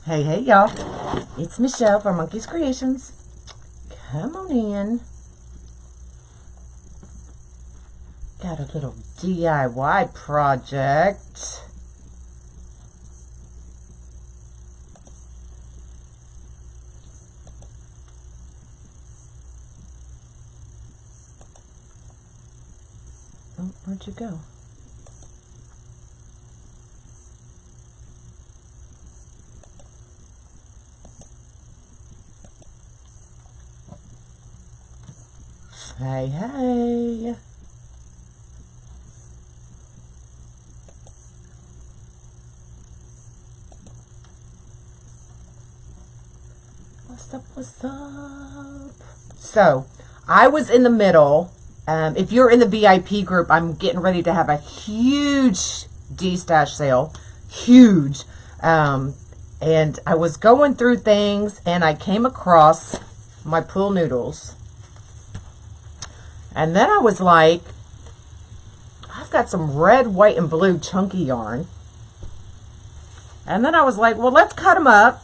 Hey, hey, y'all. It's Michelle from Monkey's Creations. Come on in. Got a little DIY project. Oh, where'd you go? Hey, hey. What's up, what's up? So, I was in the middle. If you're in the VIP group, I'm getting ready to have a huge D-stash sale. Huge. And I was going through things, and I came across my pool noodles. And then I was like, I've got some red, white, and blue chunky yarn. And then I was like, well, let's cut them up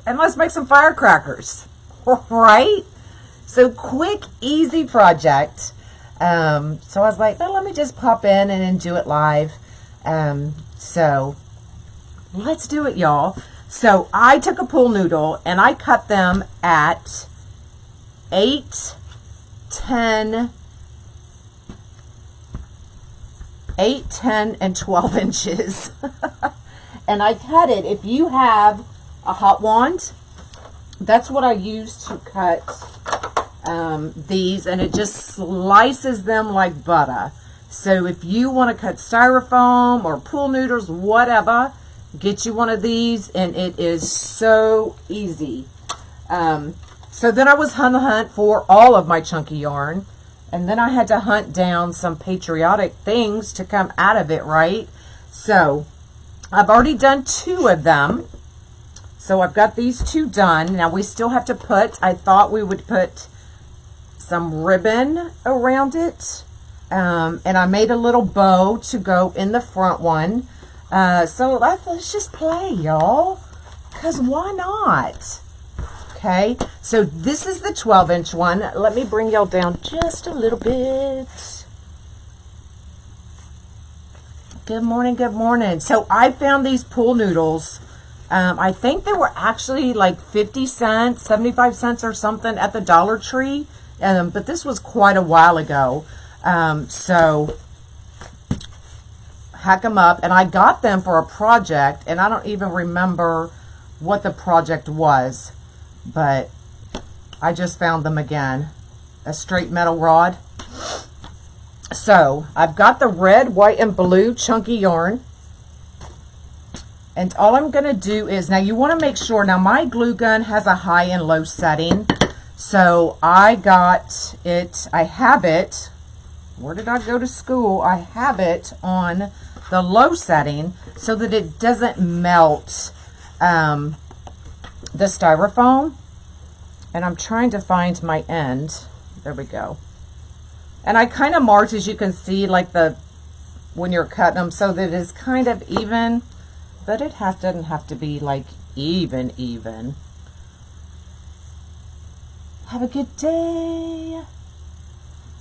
and let's make some firecrackers. Right? So quick, easy project. So I was like, well, let me just pop in and then do it live. So let's do it, y'all. So I took a pool noodle and I cut them at 8, 10, and 12 inches. And I cut it. If you have a hot wand, that's what I use to cut these, and it just slices them like butter. So if you want to cut styrofoam or pool noodles, whatever, get you one of these, and it is so easy. So then I was on the hunt for all of my chunky yarn, and then I had to hunt down some patriotic things to come out of it, right? So I've already done 2 of them. So I've got these 2 done. Now we still have to put, I thought we would put some ribbon around it. And I made a little bow to go in the front one. So let's just play, y'all. Because why not? Okay, so this is the 12-inch one. Let me bring y'all down just a little bit. Good morning, good morning. So I found these pool noodles. I think they were actually like 50 cents, 75 cents or something at the Dollar Tree. But this was quite a while ago. So hack them up. And I got them for a project. And I don't even remember what the project was. But I just found them again. A straight metal rod. So I've got the red, white, and blue chunky yarn. And all I'm going to do is, now you want to make sure, now my glue gun has a high and low setting. So I got it, I have it, where did I go to school? I have it on the low setting so that it doesn't melt the styrofoam. And I'm trying to find my end. There we go. And I kind of marked, as you can see, like when you're cutting them, so that it's kind of even. But it doesn't have to be like even. Have a good day.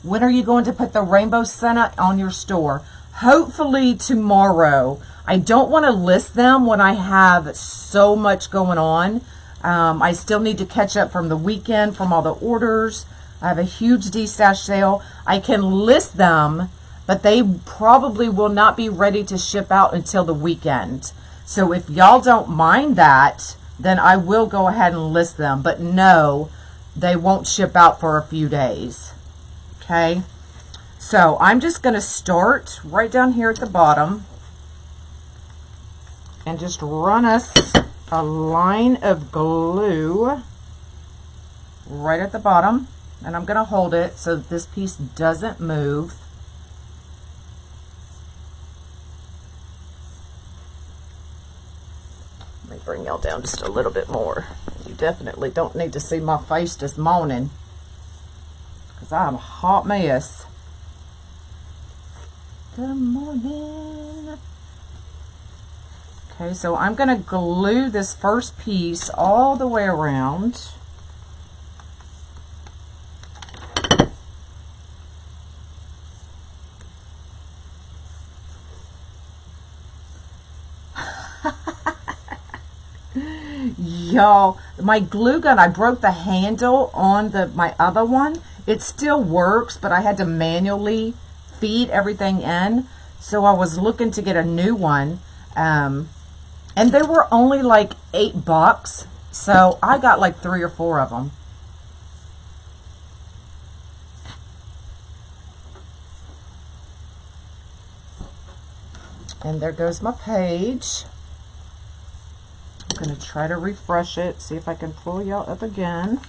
When are you going to put the rainbow Senna on your store? Hopefully tomorrow. I don't want to list them when I have so much going on. I still need to catch up from the weekend from all the orders. I have a huge D-stash sale. I can list them, but they probably will not be ready to ship out until the weekend. So if y'all don't mind that, then I will go ahead and list them. But no, they won't ship out for a few days. Okay? So I'm just going to start right down here at the bottom and just run us a line of glue right at the bottom. And I'm going to hold it so that this piece doesn't move. Let me bring y'all down just a little bit more. You definitely don't need to see my face this morning, because I'm a hot mess. Good morning. Okay, so I'm going to glue this first piece all the way around. Y'all, my glue gun, I broke the handle on my other one. It still works, but I had to manually feed everything in. So I was looking to get a new one. And they were only like $8. So I got like 3 or 4 of them. And there goes my page. I'm going to try to refresh it, see if I can pull y'all up again.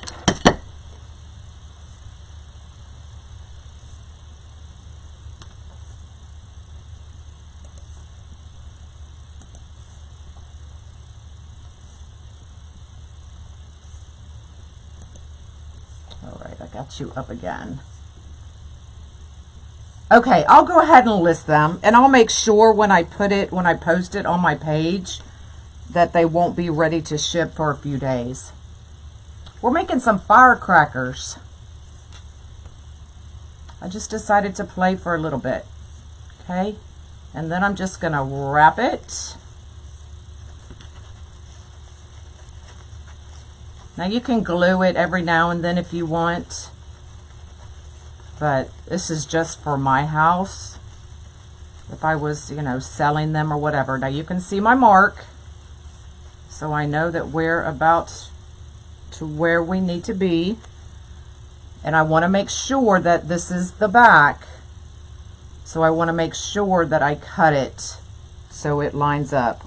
All right, I got you up again. Okay, I'll go ahead and list them, and I'll make sure when I post it on my page that they won't be ready to ship for a few days. We're making some firecrackers. I just decided to play for a little bit. Okay, and then I'm just gonna wrap it. Now you can glue it every now and then if you want, but this is just for my house. If I was, you know, selling them or whatever. Now you can see my mark, so I know that we're about to where we need to be. And I want to make sure that this is the back. So I want to make sure that I cut it so it lines up.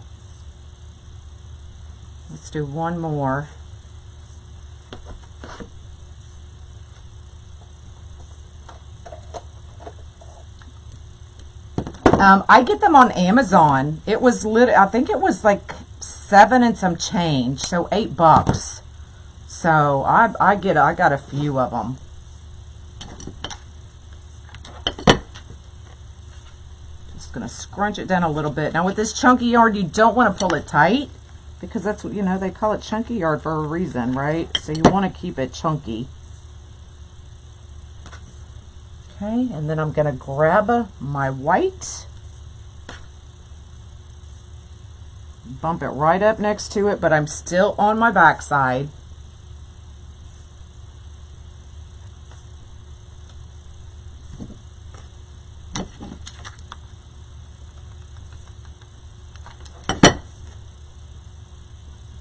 Let's do one more. I get them on Amazon. It was I think it was like 7 and some change, so $8. So I got a few of them. Just gonna scrunch it down a little bit. Now with this chunky yarn, you don't want to pull it tight, because that's what, you know, they call it chunky yarn for a reason, right? So you want to keep it chunky. Okay, and then I'm gonna grab my white, bump it right up next to it, but I'm still on my back side.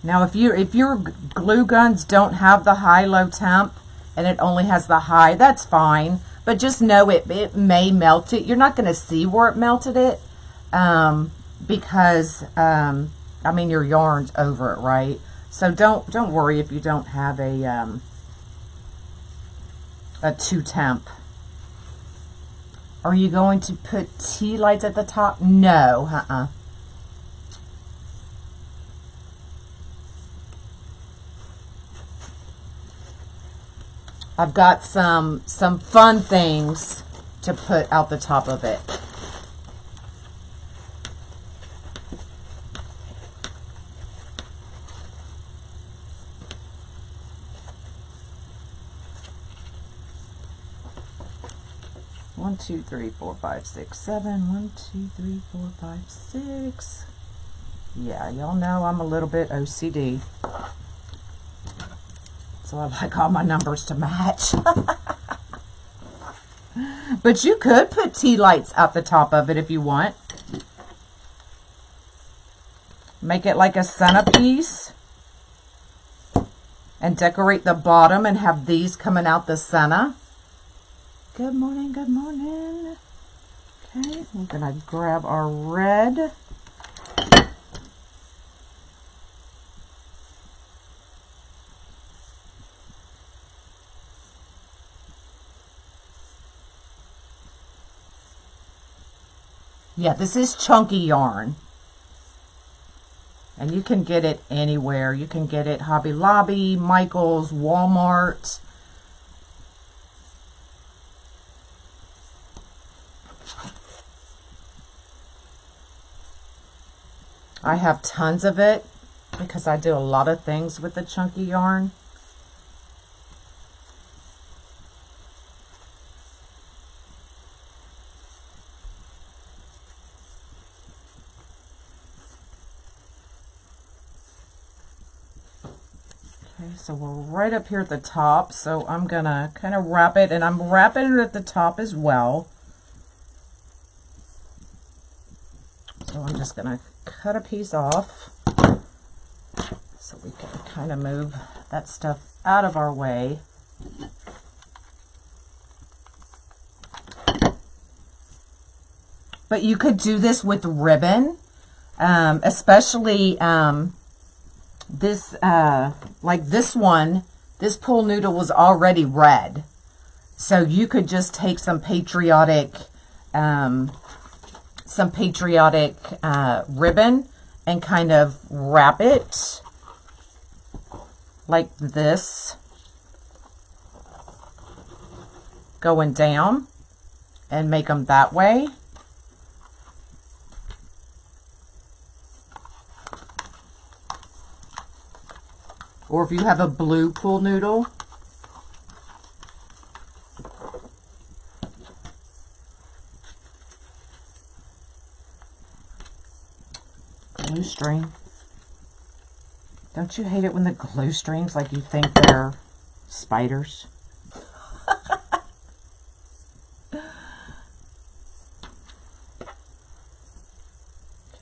Now if your glue guns don't have the high-low temp and it only has the high, that's fine. But just know it may melt it. You're not going to see where it melted it because, I mean, your yarn's over it, right? So don't worry if you don't have a 2 temp. Are you going to put tea lights at the top? No, I've got some fun things to put out the top of it. One, two, three, four, five, six, seven. 1, 2, 3, 4, 5, 6. Yeah, y'all know I'm a little bit OCD. So I like all my numbers to match. But you could put tea lights at the top of it if you want. Make it like a centerpiece. And decorate the bottom and have these coming out the center. Good morning, good morning. Okay, we're going to grab our red. Yeah, this is chunky yarn. And you can get it anywhere. You can get it Hobby Lobby, Michael's, Walmart. I have tons of it because I do a lot of things with the chunky yarn. Okay, so we're right up here at the top, so I'm gonna kind of wrap it, and I'm wrapping it at the top as well. So I'm just gonna cut a piece off so we can kind of move that stuff out of our way. But you could do this with ribbon, especially this, like this one, this pool noodle was already red. So you could just take some patriotic ribbon and kind of wrap it like this, going down, and make them that way. Or if you have a blue pool noodle, glue string. Don't you hate it when the glue strings, like you think they're spiders?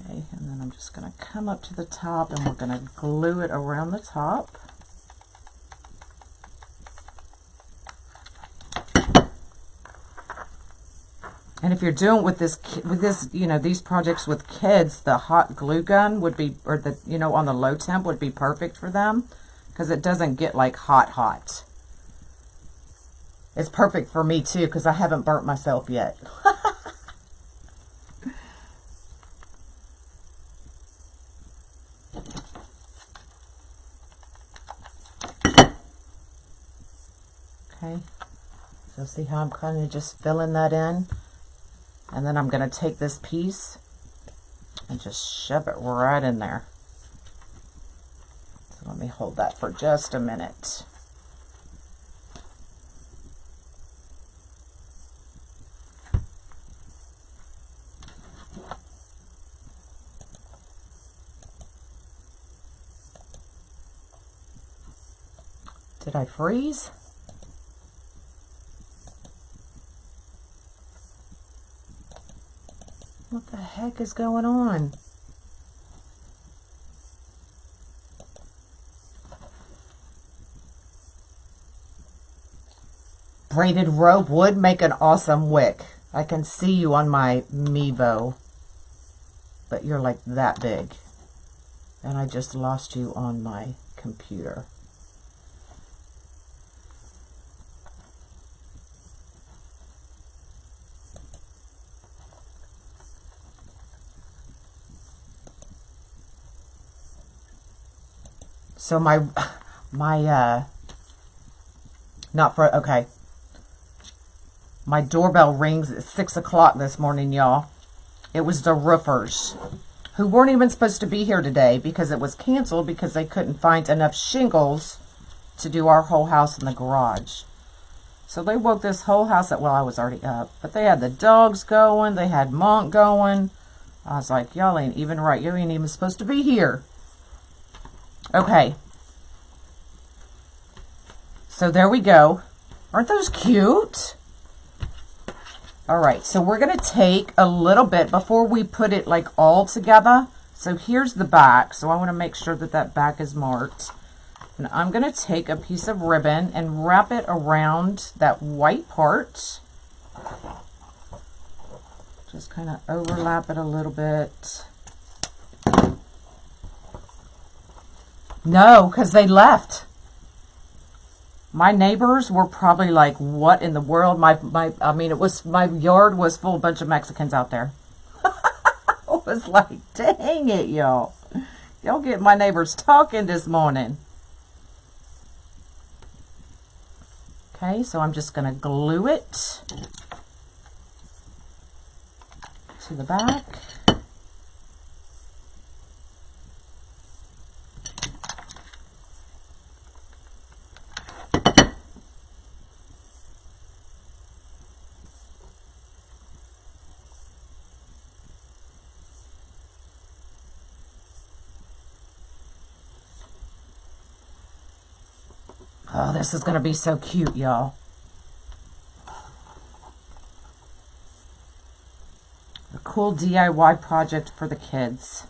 Okay, and then I'm just going to come up to the top and we're going to glue it around the top. And if you're doing with this, you know, these projects with kids, the hot glue gun would be, or the, you know, on the low temp would be perfect for them because it doesn't get like hot. It's perfect for me too because I haven't burnt myself yet. Okay, so see how I'm kind of just filling that in? And then I'm going to take this piece and just shove it right in there. So let me hold that for just a minute. Did I freeze? What the heck is going on? Braided rope would make an awesome wick. I can see you on my Mevo, but you're like that big. And I just lost you on my computer. So my doorbell rings at 6 o'clock this morning, y'all. It was the roofers who weren't even supposed to be here today because it was canceled because they couldn't find enough shingles to do our whole house in the garage. So they woke this whole house up. Well, I was already up, but they had the dogs going. They had Monk going. I was like, y'all ain't even right. You ain't even supposed to be here. Okay, so there we go. Aren't those cute? All right, so we're going to take a little bit before we put it like all together. So here's the back. So I want to make sure that that back is marked. And I'm going to take a piece of ribbon and wrap it around that white part. Just kind of overlap it a little bit. No, because they left. My neighbors were probably like, what in the world? My yard was full of a bunch of Mexicans out there. I was like, dang it, y'all. Y'all get my neighbors talking this morning. Okay, so I'm just going to glue it to the back. Oh, this is going to be so cute, y'all. A cool DIY project for the kids.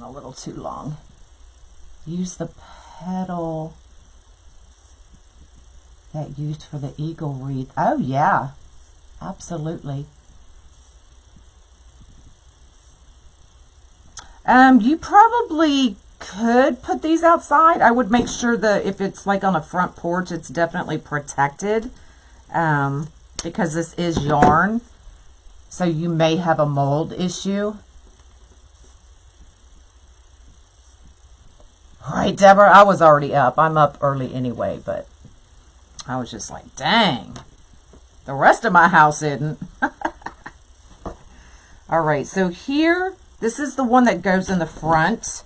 A little too long. Use the petal that used for the eagle wreath. Oh yeah, absolutely. You probably could put these outside. I would make sure that if it's like on a front porch, it's definitely protected, because this is yarn, so you may have a mold issue. Right, Deborah, I was already up. I'm up early anyway, but I was just like, dang, the rest of my house isn't. All right, so here, this is the one that goes in the front.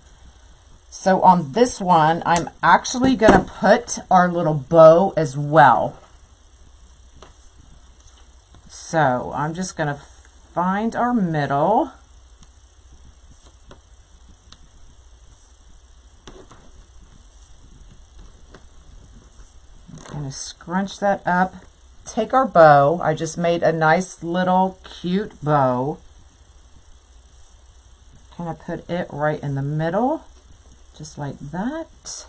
So on this one, I'm actually going to put our little bow as well. So I'm just going to find our middle. Going to scrunch that up, take our bow. I just made a nice little cute bow. Kind of put it right in the middle, just like that.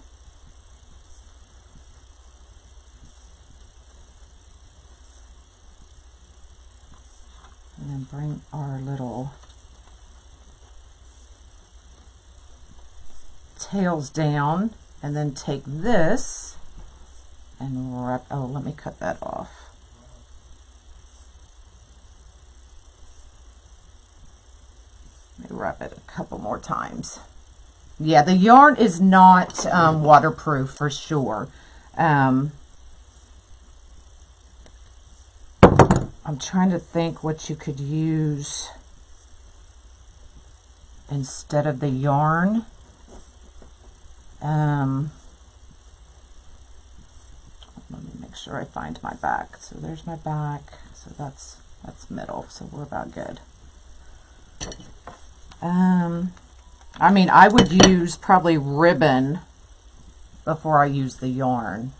And then bring our little tails down, and then take this and wrap. Oh, let me cut that off. Let me wrap it a couple more times. Yeah, the yarn is not waterproof for sure. I'm trying to think what you could use instead of the yarn. Let me make sure I find my back. So there's my back. So that's middle. So we're about good. I mean, I would use probably ribbon before I use the yarn.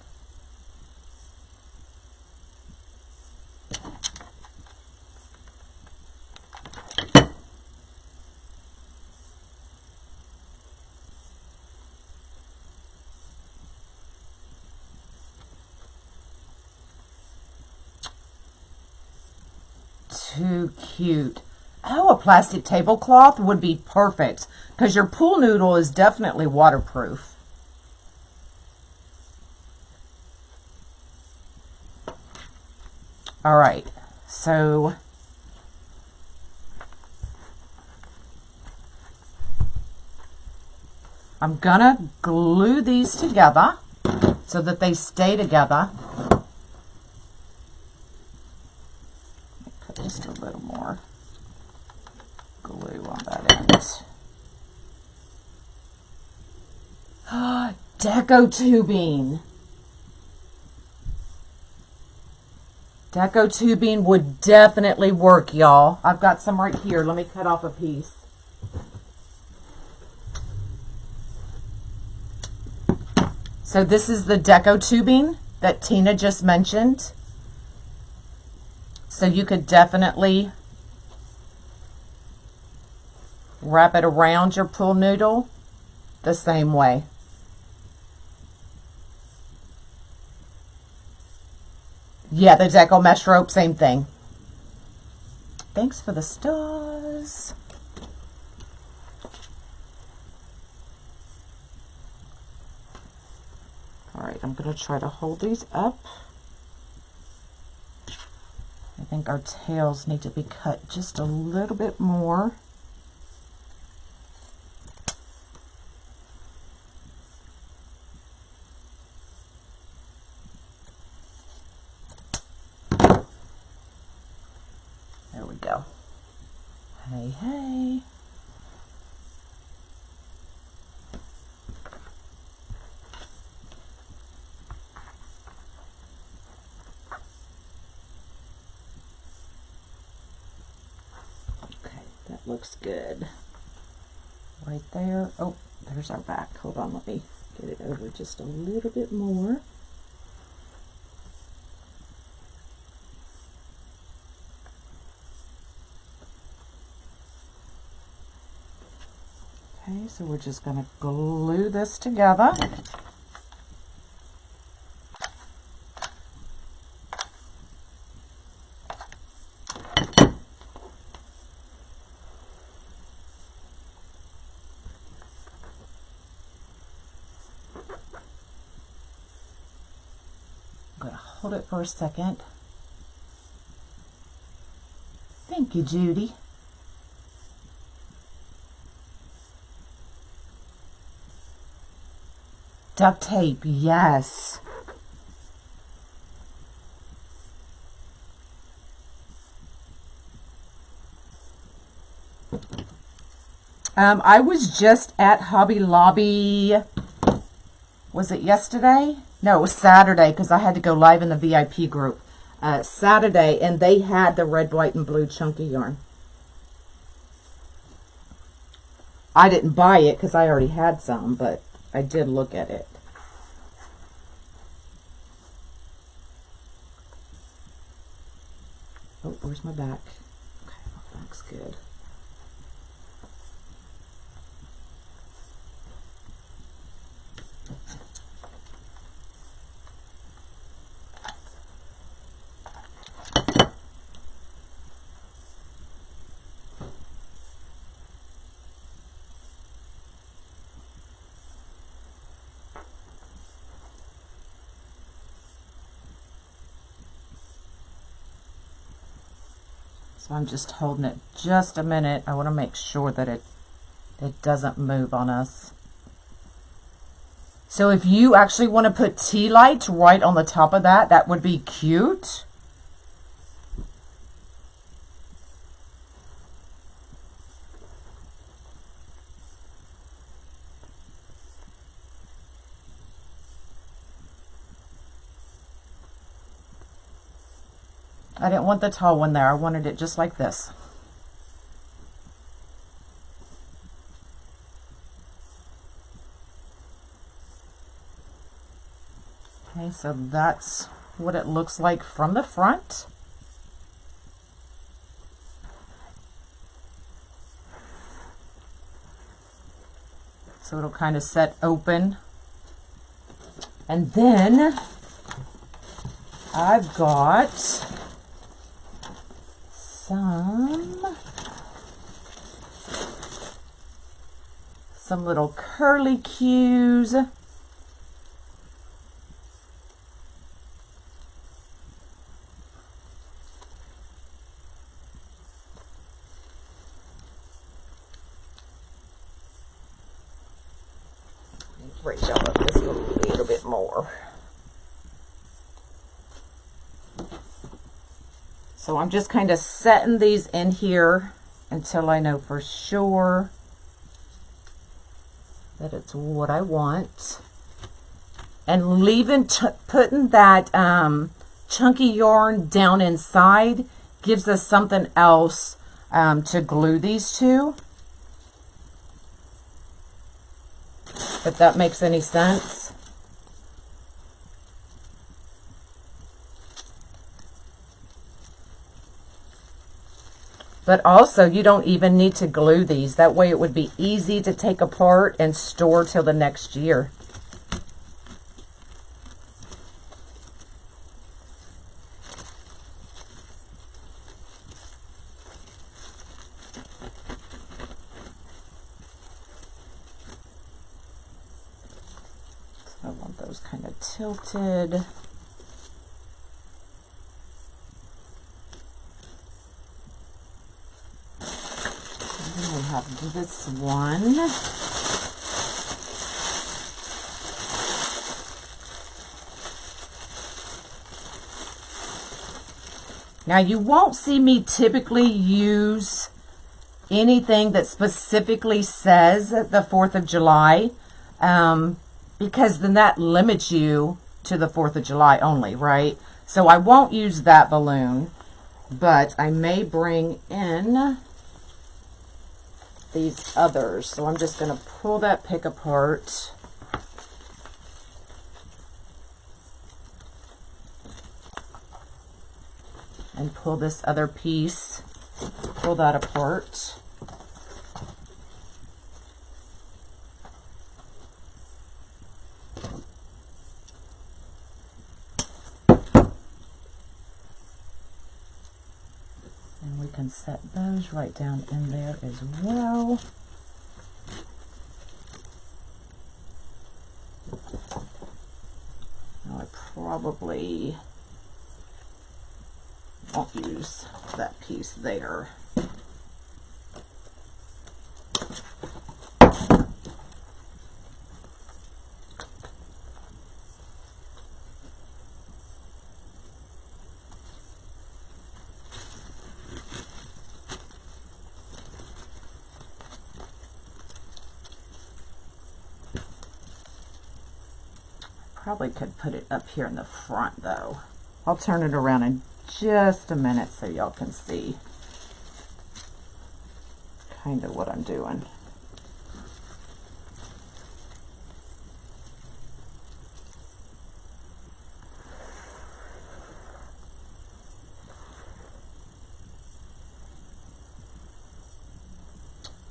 Too cute. Oh, a plastic tablecloth would be perfect because your pool noodle is definitely waterproof. All right, so I'm gonna glue these together so that they stay together. Put just a little more glue on that end. Deco tubing. Deco tubing would definitely work, y'all. I've got some right here. Let me cut off a piece. So this is the deco tubing that Tina just mentioned. So you could definitely wrap it around your pool noodle the same way. Yeah, the decomesh rope, same thing. Thanks for the stars. All right, I'm going to try to hold these up. I think our tails need to be cut just a little bit more. hey. Okay, that looks good. Right there. Oh, there's our back. Hold on, let me get it over just a little bit more. Okay, so we're just going to glue this together. I'm going to hold it for a second. Thank you, Judy. Duct tape, yes. I was just at Hobby Lobby. Was it yesterday? No, it was Saturday because I had to go live in the VIP group. Saturday, and they had the red, white, and blue chunky yarn. I didn't buy it because I already had some, but I did look at it. Oh, where's my back? Okay, my back's good. So I'm just holding it just a minute. I want to make sure that it doesn't move on us. So if you actually want to put tea light right on the top of that, that would be cute. I didn't want the tall one there. I wanted it just like this. Okay, so that's what it looks like from the front. So it'll kind of set open. And then I've got some little curly cues. Raise y'all up this a little bit more. So I'm just kind of setting these in here until I know for sure that it's what I want. And leaving, putting that chunky yarn down inside gives us something else to glue these to. If that makes any sense. But also, you don't even need to glue these. That way it would be easy to take apart and store till the next year. So I want those kind of tilted. Have this one. Now you won't see me typically use anything that specifically says the 4th of July, because then that limits you to the 4th of July only, right? So I won't use that balloon, but I may bring in these others. So I'm just going to pull that pick apart. And pull this other piece, pull that apart. And we can set those right down in there as well. Now I probably won't use that piece there. Probably could put it up here in the front though. I'll turn it around in just a minute so y'all can see kind of what I'm doing.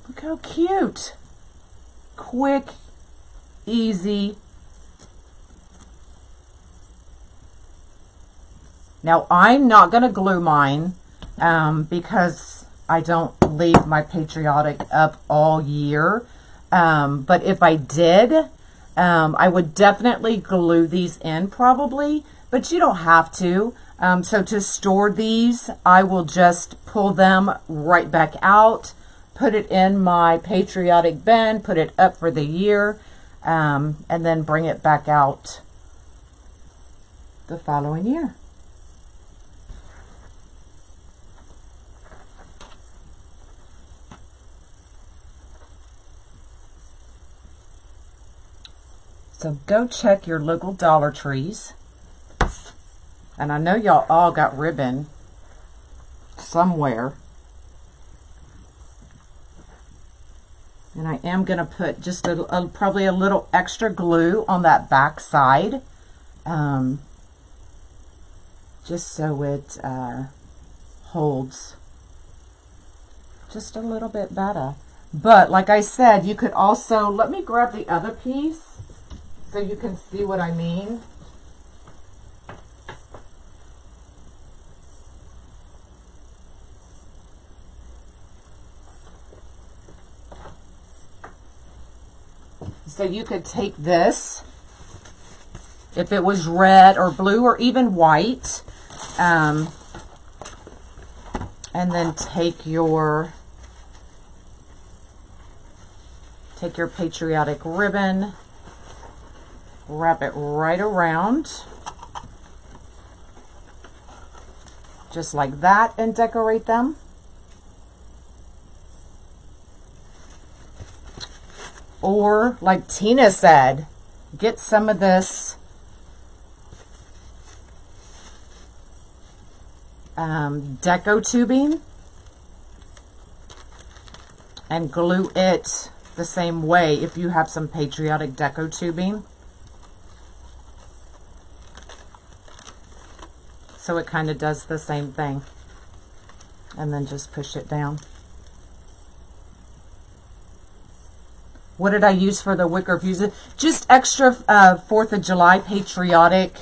Look how cute. Quick, easy. Now, I'm not going to glue mine because I don't leave my Patriotic up all year. But if I did, I would definitely glue these in probably, but you don't have to. So to store these, I will just pull them right back out, put it in my Patriotic bin, put it up for the year, and then bring it back out the following year. So go check your local Dollar Trees. And I know y'all all got ribbon somewhere. And I am going to put just probably a little extra glue on that back side. Just so it holds just a little bit better. But like I said, you could also, let me grab the other piece so you can see what I mean. So you could take this, if it was red or blue or even white, and then take your Patriotic ribbon, wrap it right around, just like that, and decorate them. Or, like Tina said, get some of this deco tubing and glue it the same way if you have some Patriotic deco tubing. So it kind of does the same thing. And then just push it down. What did I use for the wicker fuse? Just extra 4th of July Patriotic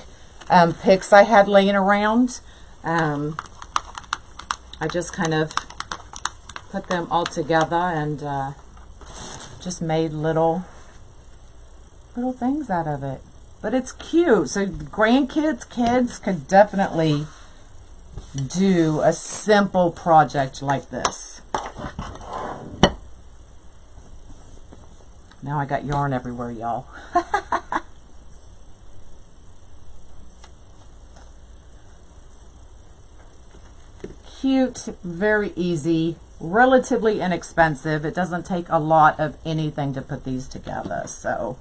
picks I had laying around. I just kind of put them all together and just made little things out of it. But it's cute. So grandkids, kids could definitely do a simple project like this. Now I got yarn everywhere, y'all. Cute, very easy, relatively inexpensive. It doesn't take a lot of anything to put these together. So,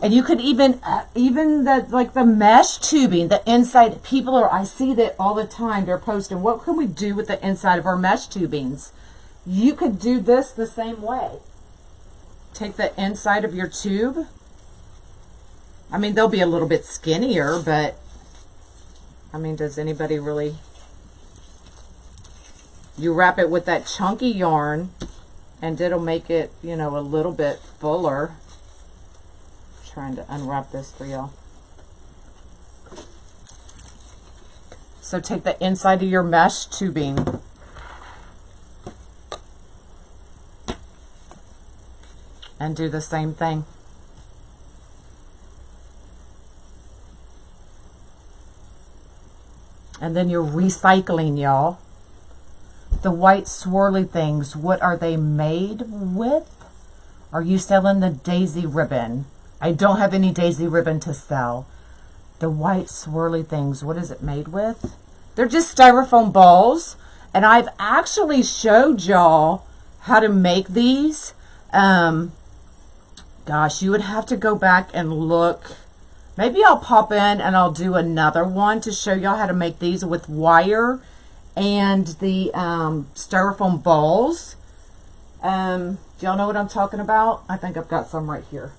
and you could even the mesh tubing, the inside, I see that all the time. They're posting, what can we do with the inside of our mesh tubings? You could do this the same way. Take the inside of your tube. I mean, they'll be a little bit skinnier, but I mean, does anybody really? You wrap it with that chunky yarn and it'll make it, you know, a little bit fuller. I'm trying to unwrap this for y'all. So take the inside of your mesh tubing. And do the same thing. And then you're recycling, y'all. The white swirly things, what are they made with? Are you selling the daisy ribbon? I don't have any daisy ribbon to sell. The white swirly things, what is it made with? They're just styrofoam balls. And I've actually showed y'all how to make these. Gosh, you would have to go back and look. Maybe I'll pop in and I'll do another one to show y'all how to make these with wire and the styrofoam balls. Do y'all know what I'm talking about? I think I've got some right here.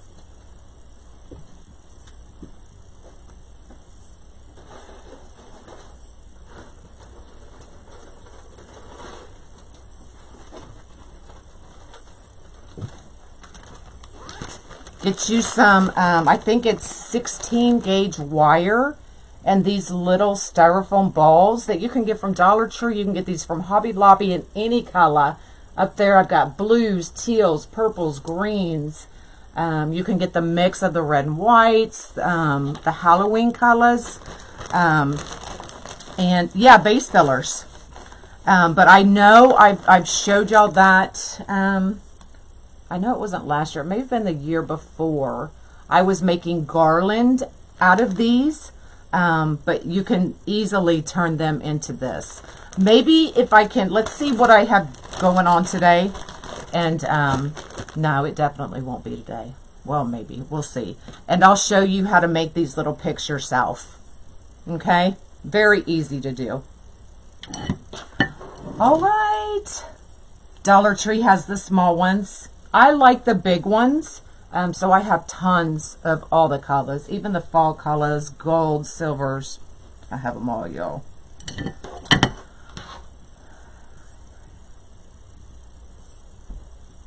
Get you some, I think it's 16 gauge wire and these little styrofoam balls that you can get from Dollar Tree. You can get these from Hobby Lobby in any color. Up there I've got blues, teals, purples, greens. You can get the mix of the red and whites, the Halloween colors, and yeah, base fillers. But I know I've showed y'all that. I know it wasn't last year. It may have been the year before. I was making garland out of these, but you can easily turn them into this. Maybe if I can, let's see what I have going on today. And no, it definitely won't be today. Well, maybe. We'll see. And I'll show you how to make these little picks yourself. Okay? Very easy to do. All right. Dollar Tree has the small ones. I like the big ones, so I have tons of all the colors, even the fall colors, gold, silvers. I have them all, y'all.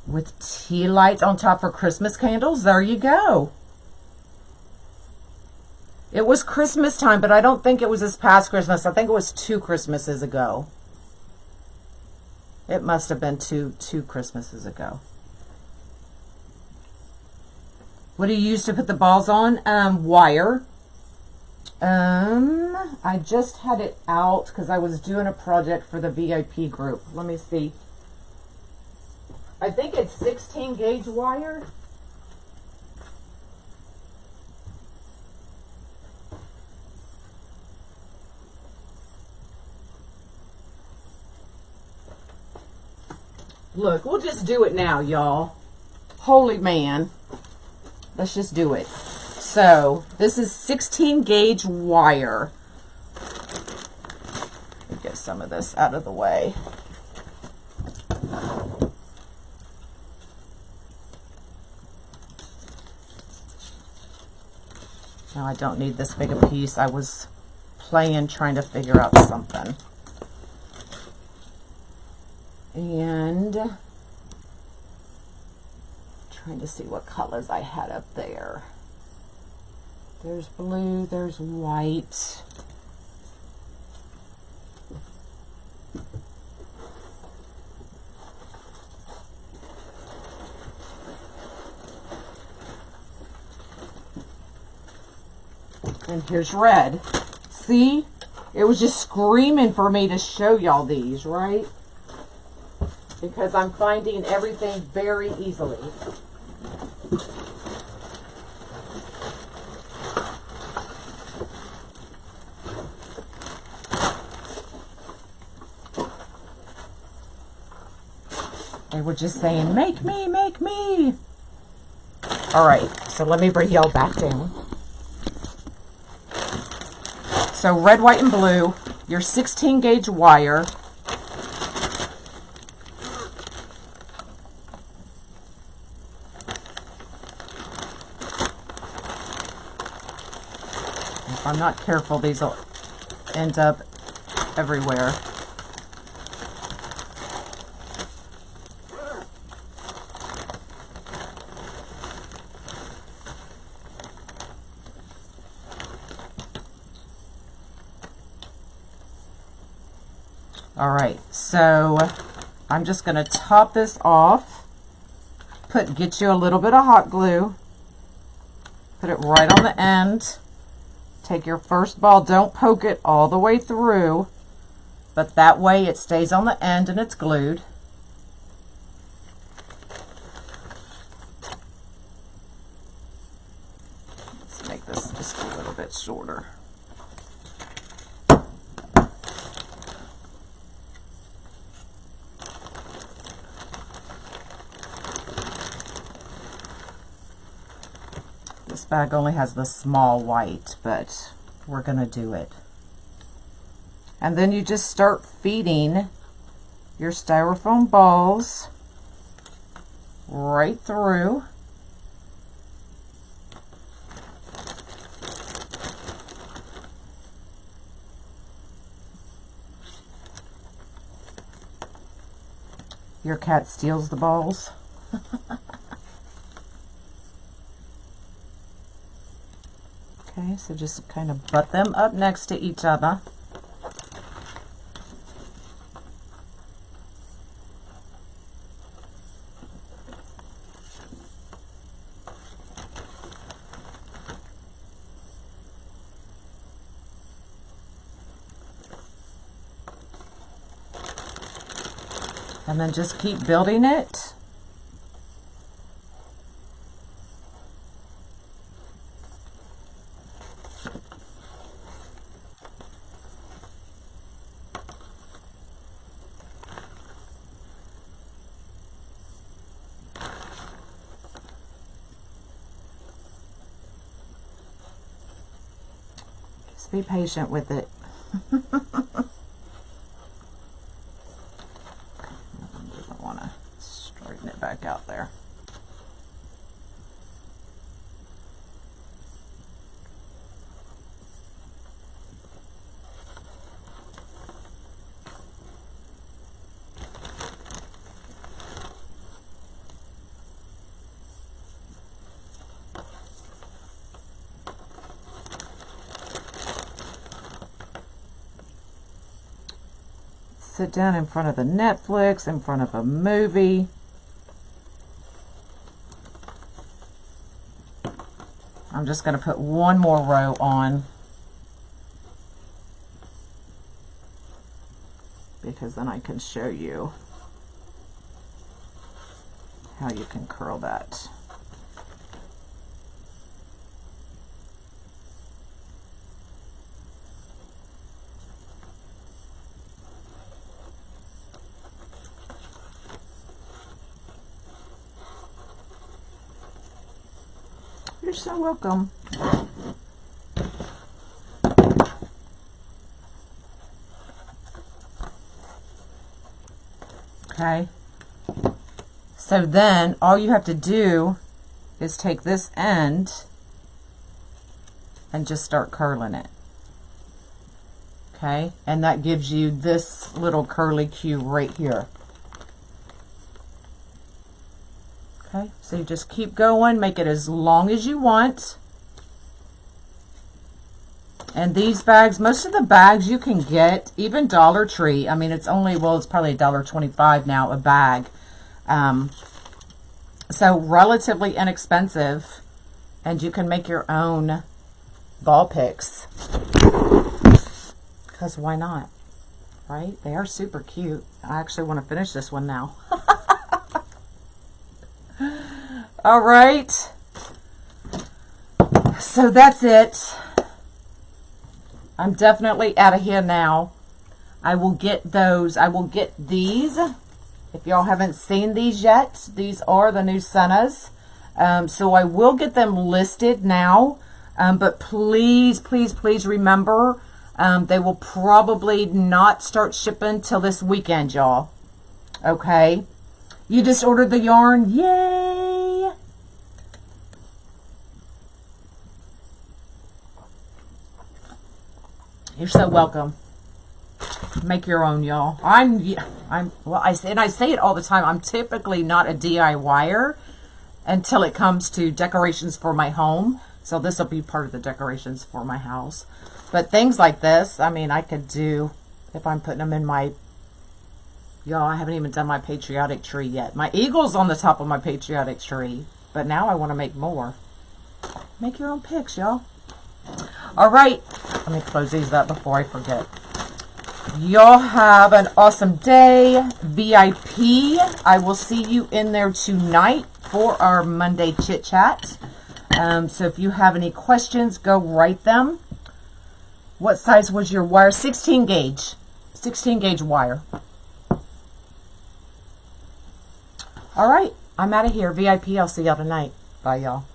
With tea lights on top for Christmas candles, there you go. It was Christmas time, but I don't think it was this past Christmas. I think it was 2 Christmases ago. It must have been two Christmases ago. What do you use to put the balls on? Wire. I just had it out because I was doing a project for the VIP group. Let me see. I think it's 16 gauge wire. Look, we'll just do it now, y'all. Holy man. Let's just do it. So, this is 16 gauge wire. Let me get some of this out of the way. Now, I don't need this big a piece. I was playing, trying to figure out something. And trying to see what colors I had up there. There's blue, there's white. And here's red. See? It was just screaming for me to show y'all these, right? Because I'm finding everything very easily. They were just saying, make me, make me. All right, so let me bring y'all back down. So red, white, and blue, your 16 gauge wire. If I'm not careful, these will end up everywhere. All right, so I'm just going to top this off. Get you a little bit of hot glue. Put it right on the end. Take your first ball. Don't poke it all the way through, but that way it stays on the end and it's glued. Let's make this just a little bit shorter. This bag only has the small white, but we're going to do it. And then you just start feeding your styrofoam balls right through. Your cat steals the balls. Okay, so just kind of butt them up next to each other. And then just keep building it. Just be patient with it. Back out there. Sit down in front of the Netflix, in front of a movie. I'm just going to put one more row on because then I can show you how you can curl that. You're so welcome. Okay. So then all you have to do is take this end and just start curling it. Okay. And that gives you this little curly Q right here. Okay, so you just keep going, make it as long as you want. And these bags, most of the bags you can get, even Dollar Tree, I mean, it's only, well, it's probably $1.25 now a bag. So relatively inexpensive, and you can make your own ball picks. Because why not, right? They are super cute. I actually want to finish this one now. All right, so that's it. I'm definitely out of here now. I will get these If y'all haven't seen these yet, these are the new Sennas. So I will get them listed now. But please, please, please remember, they will probably not start shipping till this weekend, y'all. Okay? You just ordered the yarn. Yay! You're so welcome. Make your own, y'all. Well, I say it all the time. I'm typically not a DIYer until it comes to decorations for my home. So this will be part of the decorations for my house. But things like this, I mean, I could do if I'm putting them in my, y'all, I haven't even done my patriotic tree yet. My eagle's on the top of my patriotic tree, but now I want to make more. Make your own picks, y'all. All right, let me close these up before I forget. Y'all have an awesome day. VIP, I will see you in there tonight for our Monday chit chat. So if you have any questions, go write them. What size was your wire? 16 gauge. 16 gauge wire. All right, I'm out of here. VIP, I'll see y'all tonight. Bye, y'all.